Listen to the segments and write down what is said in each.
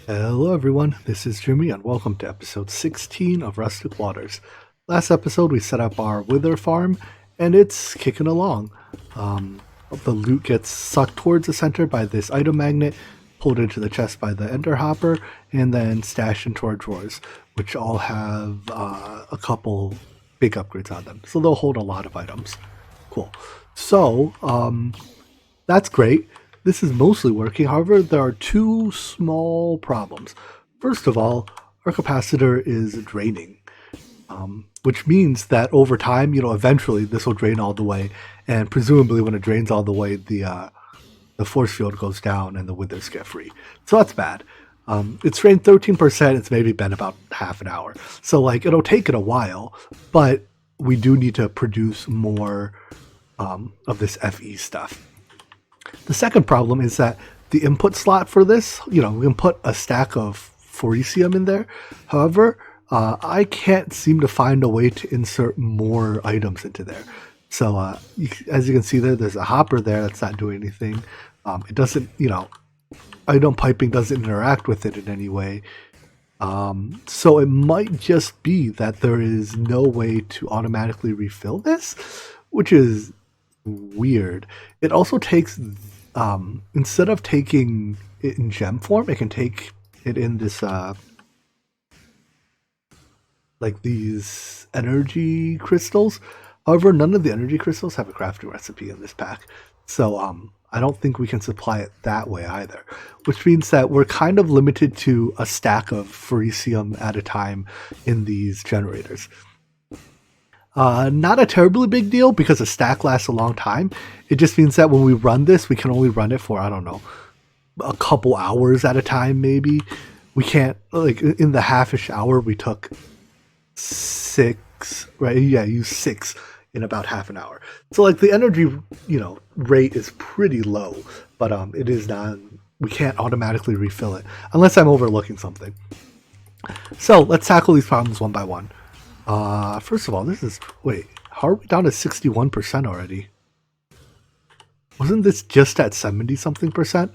Hello everyone, this is Jimmy and welcome to episode 16 of Rustic Waters. Last episode we set up our wither farm and it's kicking along. The loot gets sucked towards the center by this item magnet, pulled into the chest by the ender hopper, and then stashed into our drawers, which all have a couple big upgrades on them. So they'll hold a lot of items. Cool. So, that's great. This is mostly working. However, there are two small problems. First of all, our capacitor is draining, which means that over time, eventually this will drain all the way, and presumably when it drains all the way, the force field goes down and the withers get free. So that's bad. It's drained 13%. It's maybe been about half an hour. So it'll take it a while, but we do need to produce more of this FE stuff. The second problem is that the input slot for this, we can put a stack of Foresium in there. However, I can't seem to find a way to insert more items into there. So as you can see there's a hopper there that's not doing anything. It doesn't, item piping doesn't interact with it in any way. So it might just be that there is no way to automatically refill this, which is weird. It also takes, instead of taking it in gem form, it can take it in this, these energy crystals. However, none of the energy crystals have a crafting recipe in this pack. So, I don't think we can supply it that way either, which means that we're kind of limited to a stack of Ferricium at a time in these generators. Not a terribly big deal because a stack lasts a long time. It just means that when we run this, we can only run it for, I don't know, a couple hours at a time maybe. We can't, in the half-ish hour, we took 6, right? Yeah, use 6 in about half an hour. So the energy, rate is pretty low, but it is not, we can't automatically refill it unless I'm overlooking something. So let's tackle these problems one by one. First of all, wait, how are we down to 61% already? Wasn't this just at 70 something percent?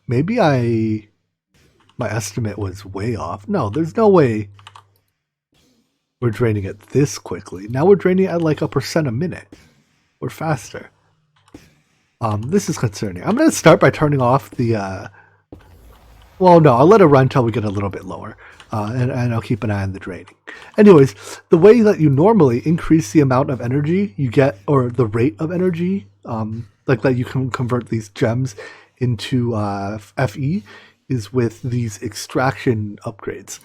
Maybe my estimate was way off. No, there's no way we're draining it this quickly. Now we're draining it at 1% a minute. Or faster. This is concerning. I'm going to start by turning off the, well, no, I'll let it run until we get a little bit lower. And I'll keep an eye on the draining. Anyways, the way that you normally increase the amount of energy you get, or the rate of energy, that you can convert these gems into FE, is with these extraction upgrades.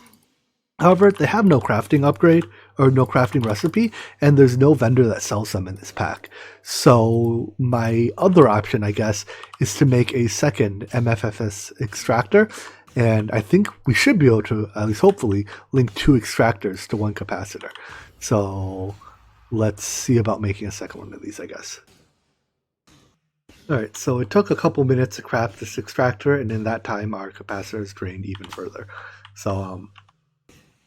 However, they have no crafting upgrade or no crafting recipe, and there's no vendor that sells them in this pack. So my other option, I guess, is to make a second MFFS extractor. And I think we should be able to, at least hopefully, link 2 extractors to 1 capacitor. So let's see about making a second one of these, I guess. Alright, so it took a couple minutes to craft this extractor, and in that time our capacitor is drained even further. So,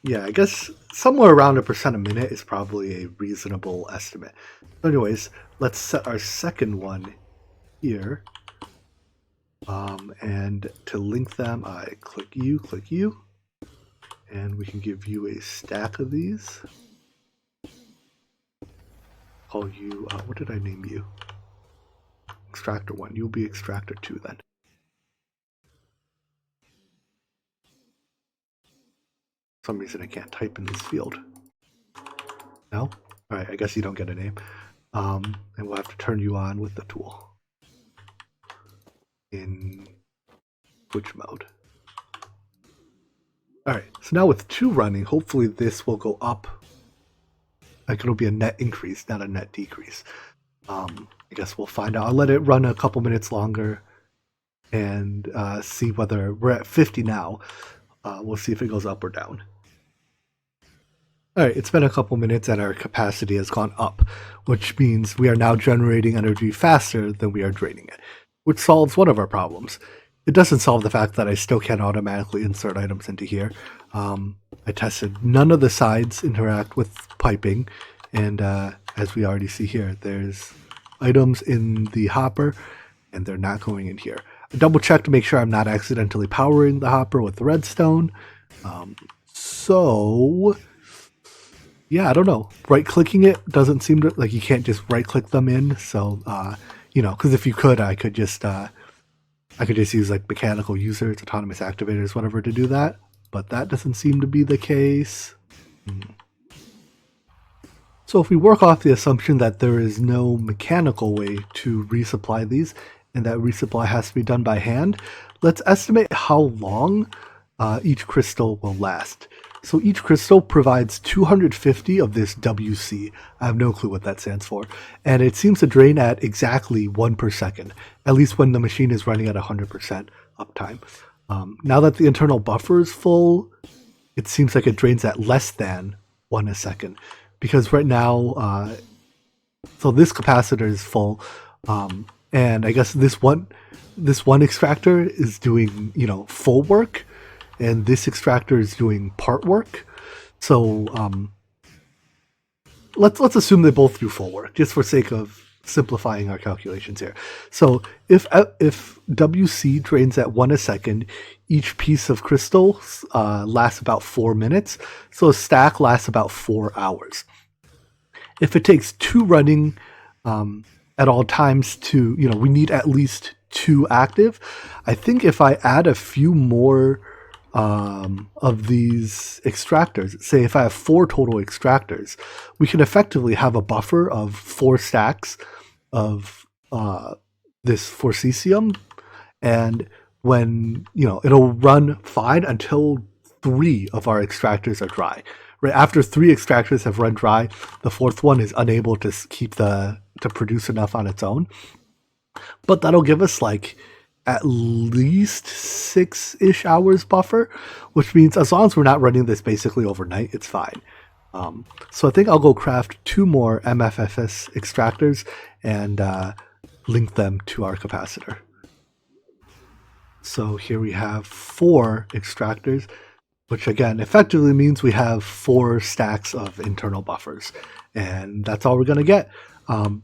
yeah, I guess somewhere around 1% a minute is probably a reasonable estimate. Anyways, let's set our second one here. And to link them, I click you, and we can give you a stack of these. Call you, what did I name you? Extractor 1. You'll be Extractor 2 then. For some reason I can't type in this field. No? Alright, I guess you don't get a name. And we'll have to turn you on with the tool. In Twitch mode. Alright, so now with 2 running, hopefully this will go up. It'll be a net increase, not a net decrease. I guess we'll find out. I'll let it run a couple minutes longer and see whether we're at 50 now. We'll see if it goes up or down. Alright, it's been a couple minutes and our capacity has gone up, which means we are now generating energy faster than we are draining it, which solves one of our problems. It doesn't solve the fact that I still can't automatically insert items into here. I tested none of the sides interact with piping, and as we already see here, there's items in the hopper and they're not going in here. double check to make sure I'm not accidentally powering the hopper with the redstone. So yeah, I don't know. Right clicking it doesn't seem to, like, you can't just right click them in. So because if you could, I could just use like mechanical users, autonomous activators, whatever to do that. But that doesn't seem to be the case. So if we work off the assumption that there is no mechanical way to resupply these, and that resupply has to be done by hand, let's estimate how long each crystal will last. So each crystal provides 250 of this WC. I have no clue what that stands for. And it seems to drain at exactly 1 per second, at least when the machine is running at 100% uptime. Now that the internal buffer is full, it seems like it drains at less than 1 a second. Because right now, so this capacitor is full, and I guess this one extractor is doing, full work, and this extractor is doing part work. So let's assume they both do full work, just for sake of simplifying our calculations here. So if WC drains at 1 a second, each piece of crystal lasts about 4 minutes. So a stack lasts about 4 hours. If it takes 2 running at all times to, we need at least 2 active. I think if I add a few more of these extractors, say if I have 4 total extractors, we can effectively have a buffer of 4 stacks of this forcesium, and when it'll run fine until 3 of our extractors are dry. Right after 3 extractors have run dry, the 4th one is unable to produce enough on its own. But that'll give us like at least 6-ish hours buffer, which means as long as we're not running this basically overnight, it's fine. So I think I'll go craft 2 more MFFS extractors and link them to our capacitor. So here we have 4 extractors, which again effectively means we have 4 stacks of internal buffers, and that's all we're going to get.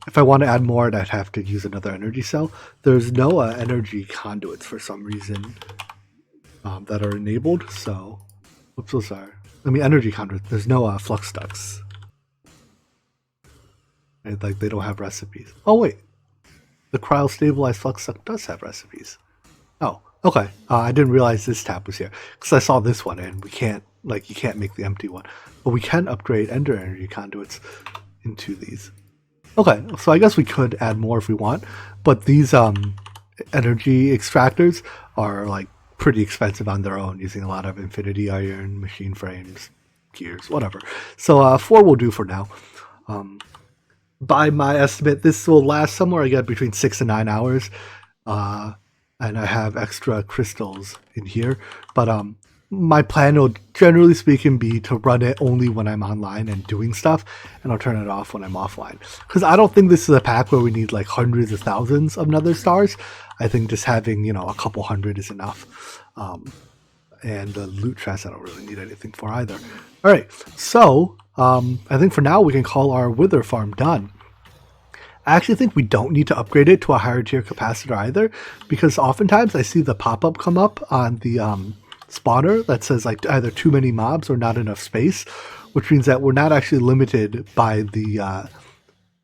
If I want to add more, I'd have to use another energy cell. There's no energy conduits for some reason that are enabled. So, whoops, those are. Energy conduits. There's no flux ducts. Right? Like they don't have recipes. Oh wait, the cryo-stabilized flux duct does have recipes. Oh, okay. I didn't realize this tab was here because I saw this one, and we can't you can't make the empty one, but we can upgrade ender energy conduits into these. Okay, so I guess we could add more if we want, but these energy extractors are like pretty expensive on their own, using a lot of infinity iron, machine frames, gears, whatever. So 4 will do for now. By my estimate, this will last somewhere again between 6 and 9 hours, and I have extra crystals in here, but my plan will, generally speaking, be to run it only when I'm online and doing stuff, and I'll turn it off when I'm offline. Because I don't think this is a pack where we need like hundreds of thousands of nether stars. I think just having, a couple hundred is enough. And the loot chest I don't really need anything for either. All right, so I think for now we can call our wither farm done. I actually think we don't need to upgrade it to a higher tier capacitor either, because oftentimes I see the pop-up come up on the spawner that says like either too many mobs or not enough space, which means that we're not actually limited by the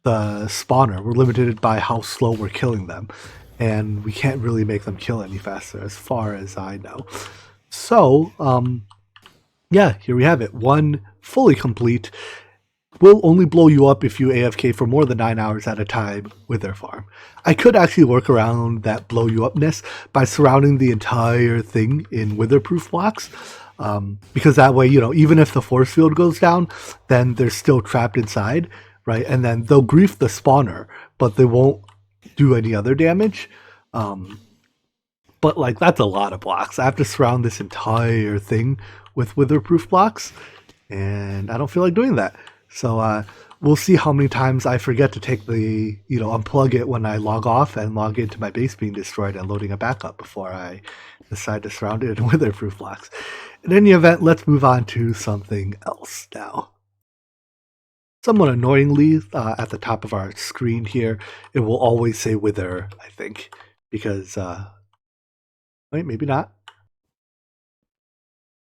spawner. We're limited by how slow we're killing them, and we can't really make them kill any faster as far as I know. So yeah, here we have it. 1 fully complete. Will only blow you up if you AFK for more than 9 hours at a time with their farm. I could actually work around that blow you upness by surrounding the entire thing in witherproof blocks, because that way, even if the force field goes down, then they're still trapped inside, right? And then they'll grief the spawner, but they won't do any other damage. But like that's a lot of blocks. I have to surround this entire thing with witherproof blocks, and I don't feel like doing that. So we'll see how many times I forget to take the, unplug it when I log off and log into my base being destroyed and loading a backup before I decide to surround it in witherproof blocks. In any event, let's move on to something else now. Somewhat annoyingly, at the top of our screen here, it will always say wither, I think, because Wait, maybe not.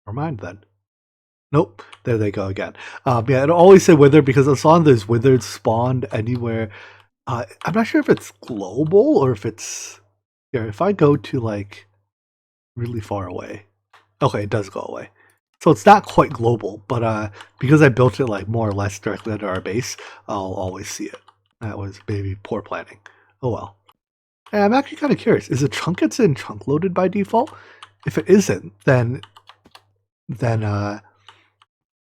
Never mind then. Nope. There they go again. Yeah, it'll always say wither because as long as there's withered spawned anywhere, I'm not sure if it's global or if it's here. If I go to like really far away, okay, it does go away. So it's not quite global, but because I built it like more or less directly under our base, I'll always see it. That was maybe poor planning. Oh well. Hey, I'm actually kind of curious. Is a chunk it's in chunk loaded by default? If it isn't, then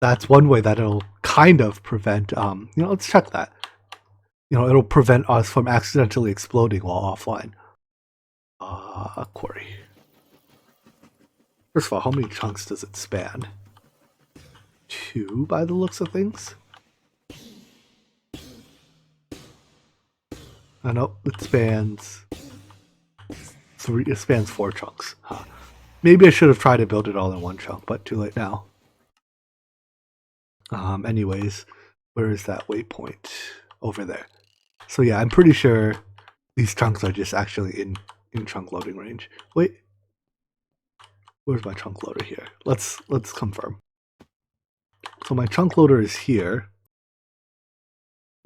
that's one way that it'll kind of prevent. Let's check that. It'll prevent us from accidentally exploding while offline. Quarry. First of all, how many chunks does it span? 2 by the looks of things. I know it spans 3. It spans 4 chunks. Huh. Maybe I should have tried to build it all in one chunk, but too late now. Anyways, where is that waypoint? Over there. So yeah, I'm pretty sure these chunks are just actually in chunk loading range. Wait, where's my chunk loader here? Let's confirm. So my chunk loader is here,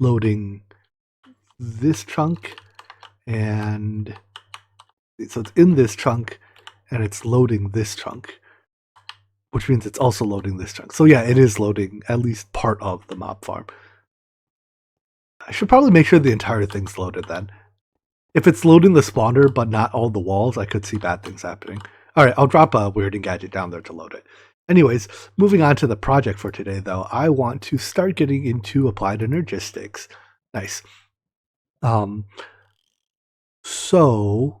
loading this chunk, and so it's in this chunk, and it's loading this chunk, which means it's also loading this chunk. So yeah, it is loading at least part of the mob farm. I should probably make sure the entire thing's loaded then. If it's loading the spawner but not all the walls, I could see bad things happening. Alright, I'll drop a Weirding Gadget down there to load it. Anyways, moving on to the project for today though, I want to start getting into applied energistics. Nice. So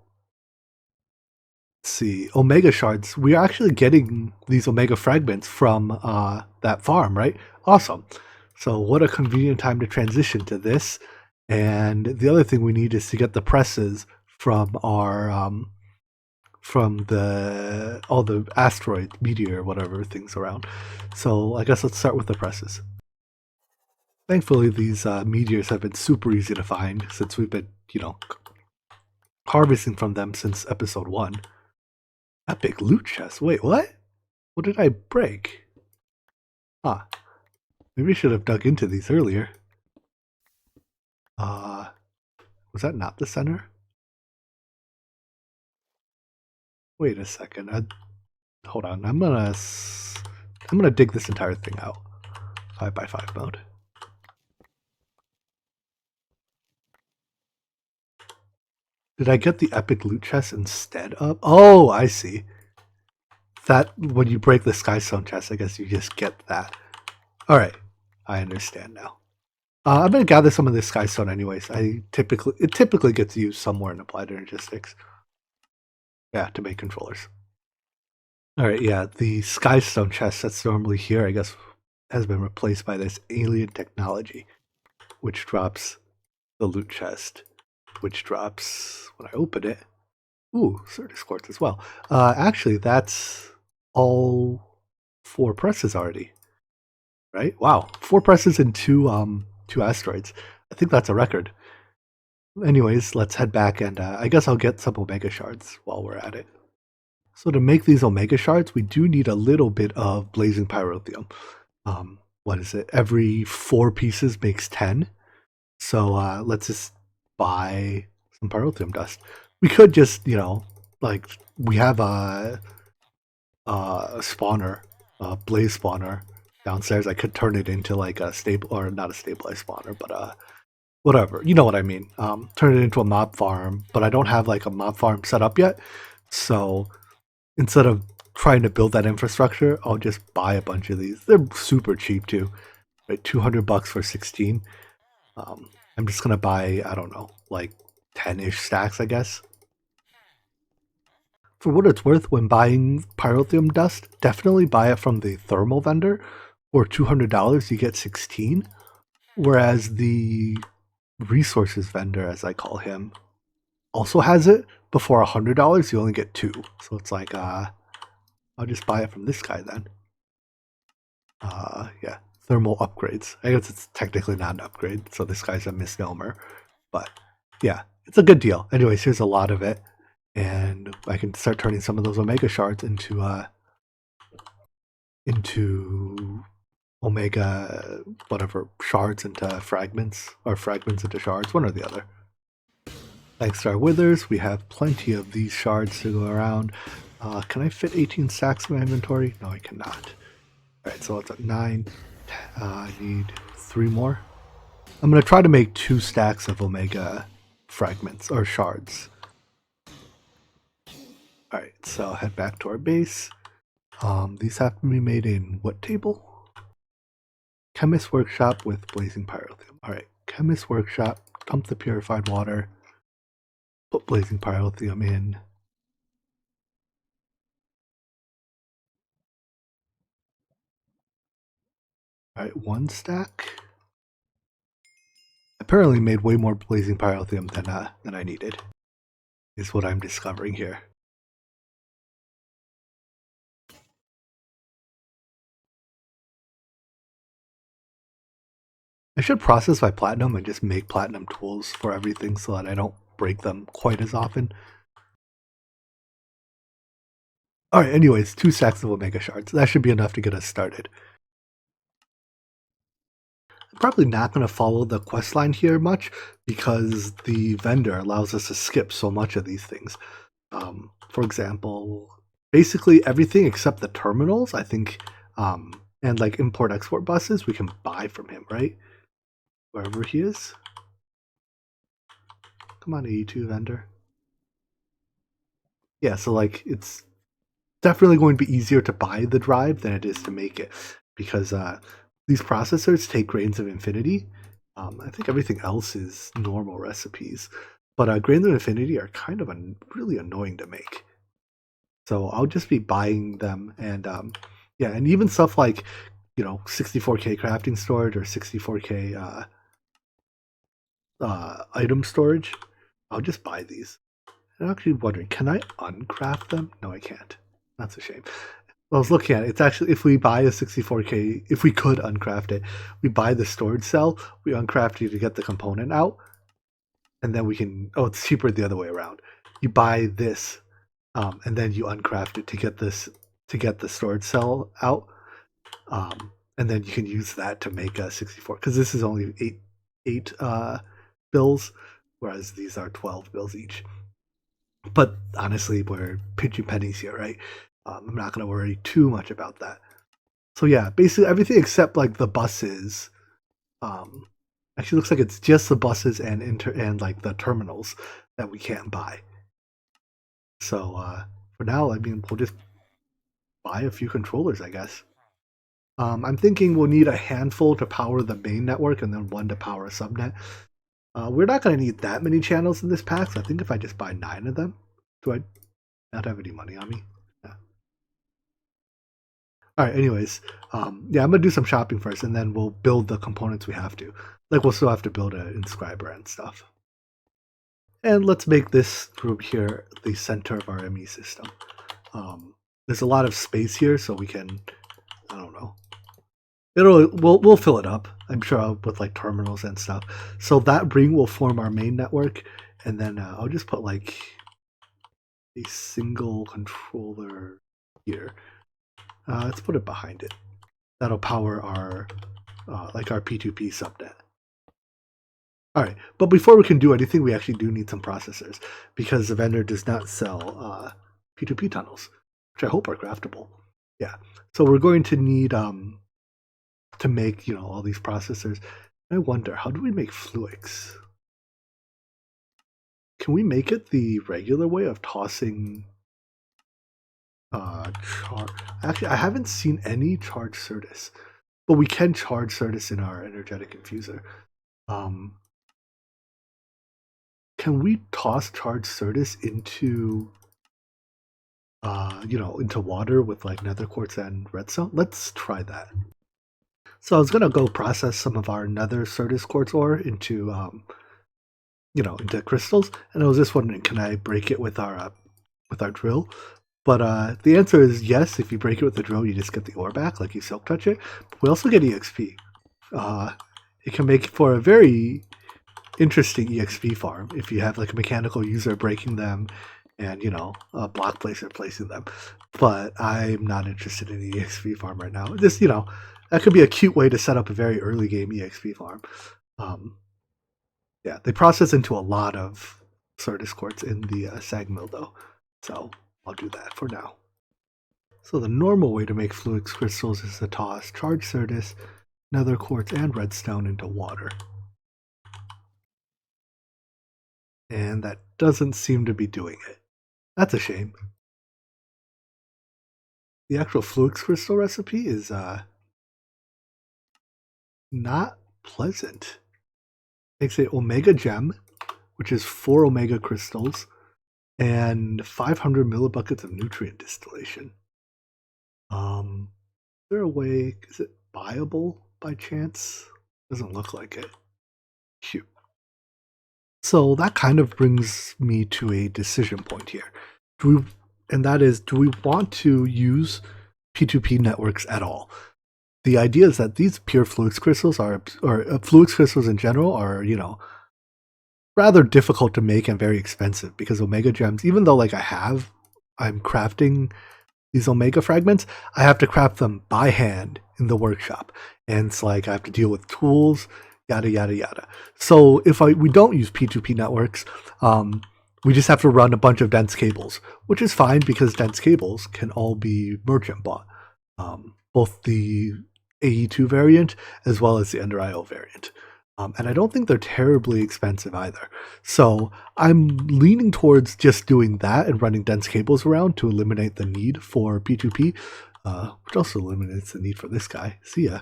let's see, Omega Shards. We are actually getting these Omega Fragments from that farm, right? Awesome. So what a convenient time to transition to this. And the other thing we need is to get the presses from our from all the asteroid, meteor, whatever things around. So I guess let's start with the presses. Thankfully, these meteors have been super easy to find since we've been, harvesting from them since episode 1. Epic loot chest. Wait, what? What did I break? Maybe I should have dug into these earlier. Was that not the center? Wait a second. Hold on. I'm gonna dig this entire thing out. 5x5 mode. Did I get the epic loot chest instead of? Oh, I see. That when you break the Skystone chest, I guess you just get that. All right, I understand now. I'm gonna gather some of this Skystone anyways. It typically gets used somewhere in applied energistics. Yeah, to make controllers. All right, yeah, the Skystone chest that's normally here, I guess, has been replaced by this alien technology, which drops the loot chest, which drops when I open it. Ooh, Certus quartz as well. Actually, that's all 4 presses already. Right? Wow, 4 presses and 2 asteroids. I think that's a record. Anyways, let's head back and I guess I'll get some Omega Shards while we're at it. So to make these Omega Shards, we do need a little bit of Blazing Pyrotheum. What is it? Every 4 pieces makes 10. So let's just buy some Pyrotheum dust. We could just, we have a spawner, a blaze spawner downstairs. I could turn it into like a stable, or not a stabilized spawner, but whatever. You know what I mean. Turn it into a mob farm, but I don't have like a mob farm set up yet. So instead of trying to build that infrastructure, I'll just buy a bunch of these. They're super cheap too, right? $200 for 16. I'm just gonna buy, I don't know, like 10-ish stacks, I guess. For what it's worth, when buying Pyrotheum dust, definitely buy it from the thermal vendor. For $200, you get 16. Whereas the resources vendor, as I call him, also has it, but for $100, you only get 2. So it's like, I'll just buy it from this guy then. Yeah, thermal upgrades. I guess it's technically not an upgrade, so this guy's a misnomer. But yeah, it's a good deal. Anyways, here's a lot of it. and I can start turning some of those omega shards into omega whatever shards into fragments, or fragments into shards, one or the other. Thanks to our withers, we have plenty of these shards to go around. Can I fit 18 stacks in my inventory? No, I cannot. Alright, so it's at 9. I need 3 more. I'm going to try to make 2 stacks of omega fragments, or shards. Alright, so I'll head back to our base. These have to be made in what table? Chemist Workshop with Blazing Pyrotheum. Alright, Chemist Workshop, dump the purified water, put Blazing Pyrotheum in. Alright, 1 stack. Apparently made way more Blazing Pyrotheum than I needed, is what I'm discovering here. I should process my platinum and just make platinum tools for everything so that I don't break them quite as often. Alright, anyways, 2 stacks of omega shards. That should be enough to get us started. I'm probably not going to follow the quest line here much because the vendor allows us to skip so much of these things. For example, basically everything except the terminals, I think, and like import-export buses, we can buy from him, right? Wherever he is. Come on, AE2 vendor. Yeah, so like it's definitely going to be easier to buy the drive than it is to make it, because these processors take grains of infinity. I think everything else is normal recipes, but grains of infinity are kind of really annoying to make. So I'll just be buying them, and yeah, and even stuff like 64K crafting storage or 64K item storage, I'll just buy these. I'm actually wondering, can I uncraft them? No, I can't. That's a shame. I was looking at it. It's actually, if we buy a 64K, if we could uncraft it, we buy the storage cell, we uncraft it to get the component out, and then we can, oh, it's cheaper the other way around. You buy this, and then you uncraft it to get the storage cell out, and then you can use that to make a 64, because this is only eight bills, whereas these are 12 bills each. But honestly, we're pinching pennies here, right? I'm not going to worry too much about that. So yeah, basically everything except like the buses. Actually, looks like it's just the buses and like the terminals that we can't buy. So for now, I mean, we'll just buy a few controllers, I guess. I'm thinking we'll need a handful to power the main network and then 1 to power a subnet. We're not going to need that many channels in this pack, so I think if I just buy 9 of them, do I not have any money on me? Yeah. All right, anyways, yeah, I'm going to do some shopping first, and then we'll build the components we have to. Like, we'll still have to build an inscriber and stuff. And let's make this group here the center of our ME system. There's a lot of space here, so we can, I don't know. We'll fill it up, I'm sure, with like terminals and stuff. So that ring will form our main network, and then I'll just put like a single controller here. Let's put it behind it. That'll power our like our P2P subnet. All right, but before we can do anything, we actually do need some processors because the vendor does not sell P2P tunnels, which I hope are craftable. Yeah, so we're going to need to make all these processors. I wonder, how do we make fluix? Can we make it the regular way of tossing Actually, I haven't seen any charge Certus, but we can charge Certus in our energetic infuser. Can we toss charge Certus into into water with like nether quartz and redstone? Let's try that. So I was gonna go process some of our nether Certus quartz ore into into crystals, and I was just wondering, can I break it with our drill? But the answer is yes. If you break it with the drill, you just get the ore back, like you silk touch it. But we also get EXP. It can make for a very interesting EXP farm if you have like a mechanical user breaking them and block placer placing them. But I'm not interested in the EXP farm right now. Just that could be a cute way to set up a very early game EXP farm. Um, yeah, they process into a lot of Certus quartz in the sag mill though, so I'll do that for now. So the normal way to make fluix crystals is to toss charged Certus, nether quartz, and redstone into water. And that doesn't seem to be doing it. That's a shame. The actual fluix crystal recipe is not pleasant. Takes a omega gem, which is 4 omega crystals, and 500 millibuckets of nutrient distillation. Is there a way? Is it buyable by chance? Doesn't look like it. Shoot. So that kind of brings me to a decision point here. Do we want to use P2P networks at all? The idea is that these pure fluix crystals or fluix crystals in general are, rather difficult to make and very expensive because omega gems, even though I'm crafting these omega fragments, I have to craft them by hand in the workshop. And it's like I have to deal with tools, yada, yada, yada. So if we don't use P2P networks, we just have to run a bunch of dense cables, which is fine because dense cables can all be merchant bought. Both the AE2 variant as well as the Ender IO variant. And I don't think they're terribly expensive either. So I'm leaning towards just doing that and running dense cables around to eliminate the need for P2P, which also eliminates the need for this guy. See ya.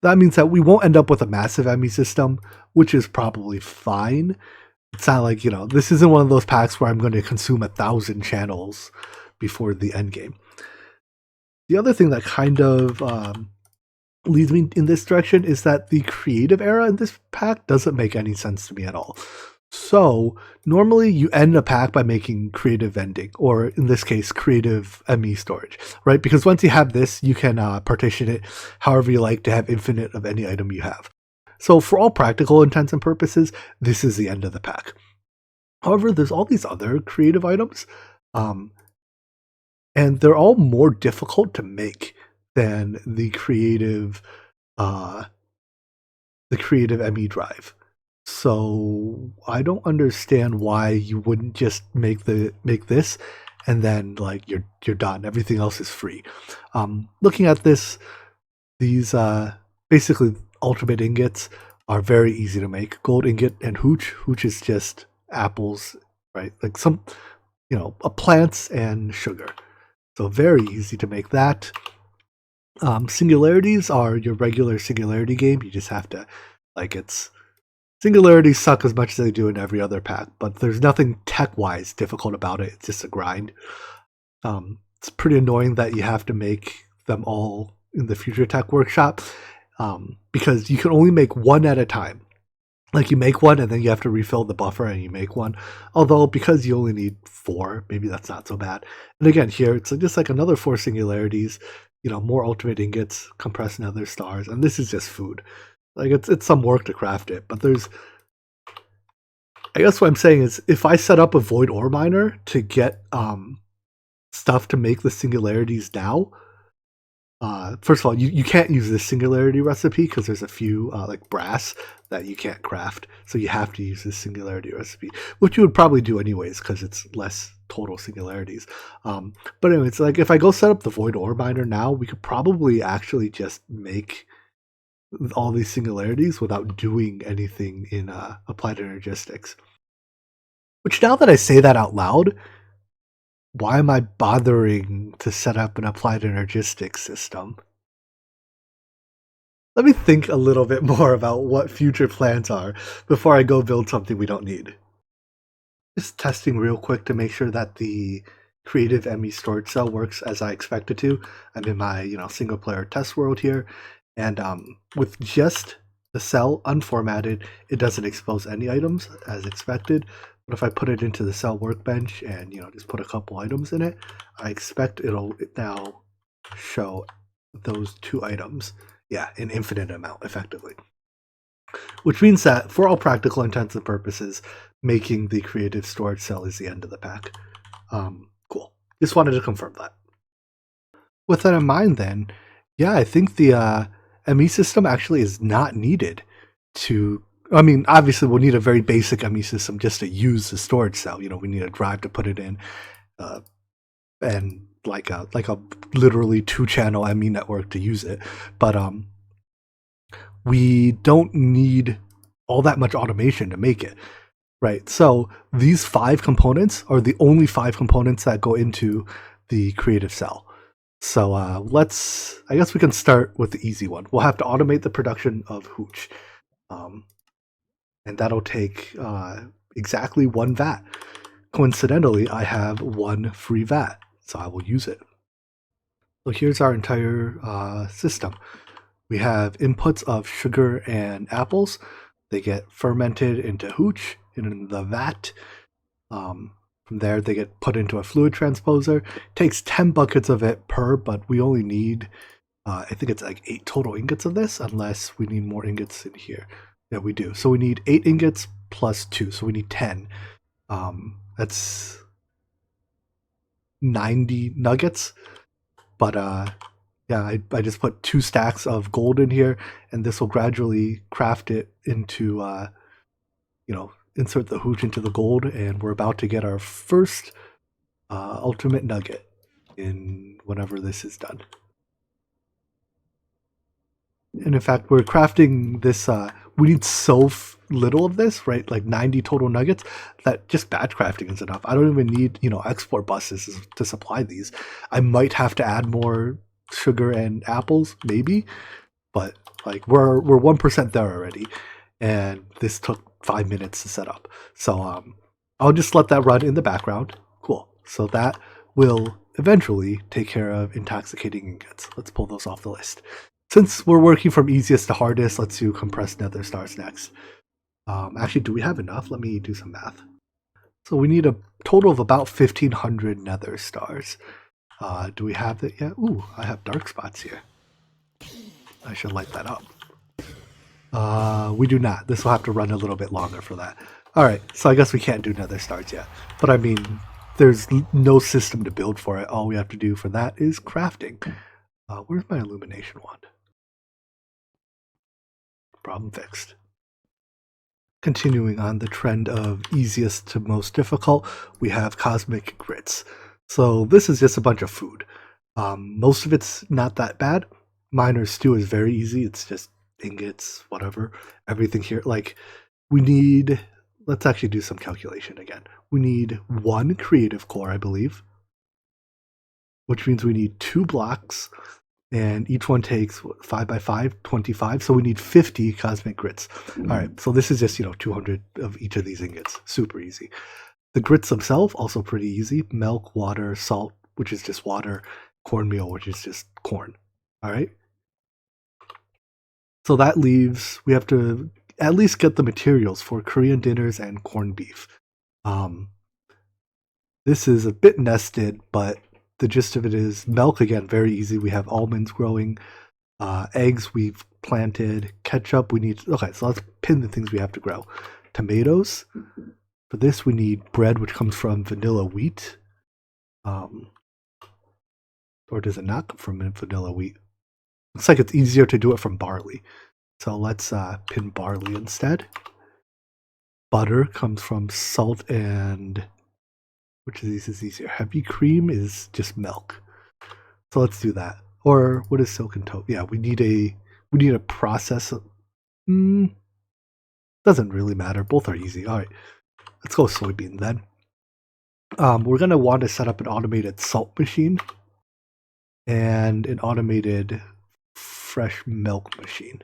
That means that we won't end up with a massive ME system, which is probably fine. It's not like, this isn't one of those packs where I'm going to consume 1,000 channels before the end game. The other thing that kind of leads me in this direction is that the creative era in this pack doesn't make any sense to me at all. So normally you end a pack by making creative vending, or in this case, creative ME storage, right? Because once you have this, you can partition it however you like to have infinite of any item you have. So for all practical intents and purposes, this is the end of the pack. However, there's all these other creative items, and they're all more difficult to make than the creative ME drive. So I don't understand why you wouldn't just make this and then you're done. Everything else is free. Looking at this, these basically ultimate ingots are very easy to make. Gold ingot and hooch. Hooch is just apples, right? Like some, plants and sugar. So very easy to make that. Singularities are your regular singularity game. You just have to, singularities suck as much as they do in every other pack, but there's nothing tech-wise difficult about it. It's just a grind. It's pretty annoying that you have to make them all in the Future Tech Workshop, because you can only make one at a time. Like, you make one and then you have to refill the buffer and you make one. Although, because you only need 4, maybe that's not so bad. And again, here, it's just like another 4 singularities, more ultimate ingots, compressed nether stars, and this is just food. Like, it's some work to craft it, but I guess what I'm saying is, if I set up a void ore miner to get stuff to make the singularities now, first of all, you can't use this singularity recipe because there's a few like brass that you can't craft, so you have to use this singularity recipe, which you would probably do anyways because it's less total singularities. But anyway, it's like if I go set up the void ore miner now, we could probably actually just make all these singularities without doing anything in applied energistics. Which, now that I say that out loud, why am I bothering to set up an applied energistics system? Let me think a little bit more about what future plans are before I go build something we don't need. Just testing real quick to make sure that the creative ME storage cell works as I expect it to. I'm in my single player test world here, and with just the cell unformatted, it doesn't expose any items as expected. But if I put it into the cell workbench and just put a couple items in it, I expect it'll now show those 2 items, an infinite amount effectively. Which means that for all practical intents and purposes, making the creative storage cell is the end of the pack. Cool. Just wanted to confirm that. With that in mind, then, yeah, I think the ME system actually is not needed to. I mean, obviously, we'll need a very basic ME system just to use the storage cell. You know, we need a drive to put it in, uh, and like a literally 2-channel ME network to use it. But we don't need all that much automation to make it. Right. So these 5 components are the only 5 components that go into the creative cell. So I guess we can start with the easy one. We'll have to automate the production of hooch. And that'll take exactly 1 vat. Coincidentally, I have 1 free vat, so I will use it. So here's our entire system. We have inputs of sugar and apples. They get fermented into hooch in the vat. From there, they get put into a fluid transposer. It takes 10 buckets of it per, but we only need, I think it's like 8 total ingots of this, unless we need more ingots in here. Yeah, we do. So we need 8 ingots plus 2, so we need 10. That's 90 nuggets. But yeah, I just put 2 stacks of gold in here, and this will gradually craft it into, insert the hooch into the gold, and we're about to get our first ultimate nugget in whenever this is done. And in fact, we're crafting this. We need so little of this, right? Like 90 total nuggets. That just batch crafting is enough. I don't even need export buses to supply these. I might have to add more sugar and apples, maybe, but like we're 1% there already, and this took 5 minutes to set up. So I'll just let that run in the background. Cool. So that will eventually take care of intoxicating ingots. Let's pull those off the list. Since we're working from easiest to hardest, let's do compressed nether stars next. Actually, do we have enough? Let me do some math. So we need a total of about 1,500 nether stars. Do we have it yet? Ooh, I have dark spots here. I should light that up. We do not. This will have to run a little bit longer for that. Alright, so I guess we can't do nether stars yet. But I mean, there's no system to build for it. All we have to do for that is crafting. Where's my illumination wand? Problem fixed. Continuing on the trend of easiest to most difficult, we have cosmic grits. So this is just a bunch of food. Most of it's not that bad. Miner's stew is very easy. It's just ingots, whatever. Everything here. Like, we need... Let's actually do some calculation again. We need 1 creative core, I believe. Which means we need 2 blocks. And each one takes 5 by 5, 25. So we need 50 cosmic grits. All right, so this is just 200 of each of these ingots. Super easy. The grits themselves also pretty easy. Milk, water, salt, which is just water, cornmeal, which is just corn. All right. So that leaves, we have to at least get the materials for Korean dinners and corned beef. This is a bit nested, but the gist of it is milk, again, very easy. We have almonds growing, eggs we've planted, ketchup we need. Okay, so let's pin the things we have to grow. Tomatoes. For this, we need bread, which comes from vanilla wheat. Or does it not come from vanilla wheat? Looks like it's easier to do it from barley. So let's pin barley instead. Butter comes from salt and... Which of these is easier? Heavy cream is just milk. So let's do that. Or what is silk and toast? Yeah, we need a process. Doesn't really matter. Both are easy. All right, let's go soybean then. We're gonna want to set up an automated salt machine and an automated fresh milk machine.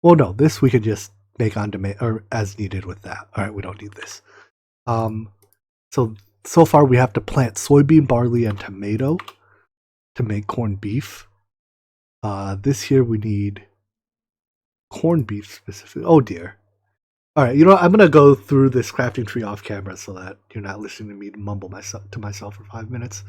Well, no, this we can just make on demand or as needed with that. All right, we don't need this. So far we have to plant soybean, barley, and tomato to make corned beef. This year we need corned beef specifically. Oh dear. All right, I'm gonna go through this crafting tree off camera so that you're not listening to me mumble to myself for 5 minutes.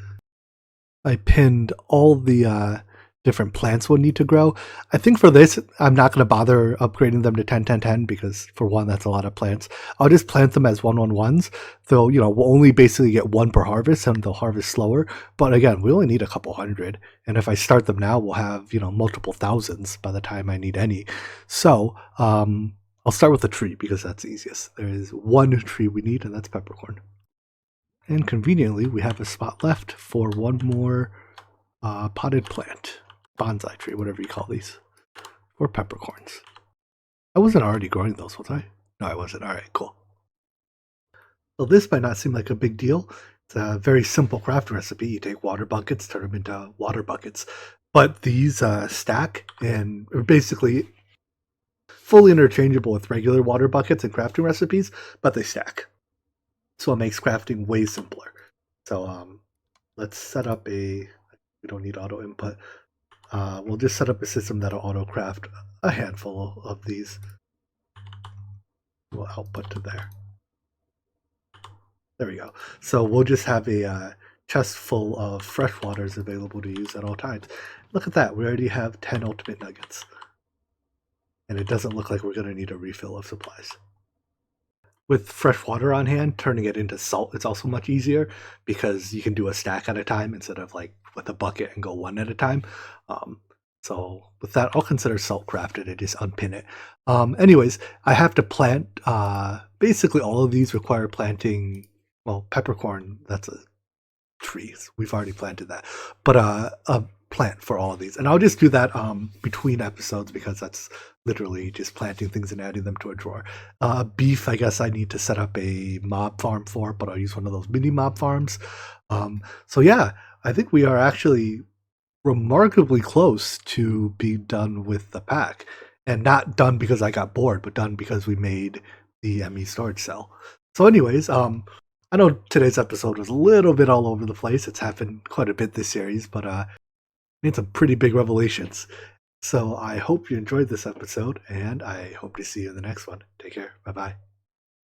I pinned all the different plants will need to grow. I think for this, I'm not going to bother upgrading them to 10, 10, 10 because for one, that's a lot of plants. I'll just plant them as 111s. So, we'll only basically get one per harvest and they'll harvest slower. But again, we only need a couple hundred. And if I start them now, we'll have, multiple thousands by the time I need any. So, I'll start with the tree because that's the easiest. There is one tree we need, and that's peppercorn. And conveniently, we have a spot left for one more potted plant, bonsai tree, whatever you call these, or peppercorns. I wasn't already growing those, was I? No, I wasn't. All right, cool. So this might not seem like a big deal. It's a very simple craft recipe. You take water buckets, turn them into water buckets. But these stack and are basically fully interchangeable with regular water buckets and crafting recipes, but they stack. So it makes crafting way simpler. So let's set up we don't need auto input. We'll just set up a system that'll auto craft a handful of these. We'll output to there. There we go. So we'll just have a chest full of fresh waters available to use at all times. Look at that. We already have 10 ultimate nuggets. And it doesn't look like we're going to need a refill of supplies. With fresh water on hand, turning it into salt is also much easier because you can do a stack at a time instead of like with a bucket and go one at a time. So with that, I'll consider salt crafted and just unpin it. Anyways, I have to plant. Basically, all of these require planting. Well, peppercorn, that's a tree. We've already planted that. But a plant for all of these. And I'll just do that between episodes because that's literally just planting things and adding them to a drawer. Beef, I guess I need to set up a mob farm for, but I'll use one of those mini mob farms. So yeah, I think we are actually remarkably close to being done with the pack. And not done because I got bored, but done because we made the ME storage cell. So anyways, I know today's episode was a little bit all over the place. It's happened quite a bit this series, but made some pretty big revelations. So I hope you enjoyed this episode, and I hope to see you in the next one. Take care. Bye-bye.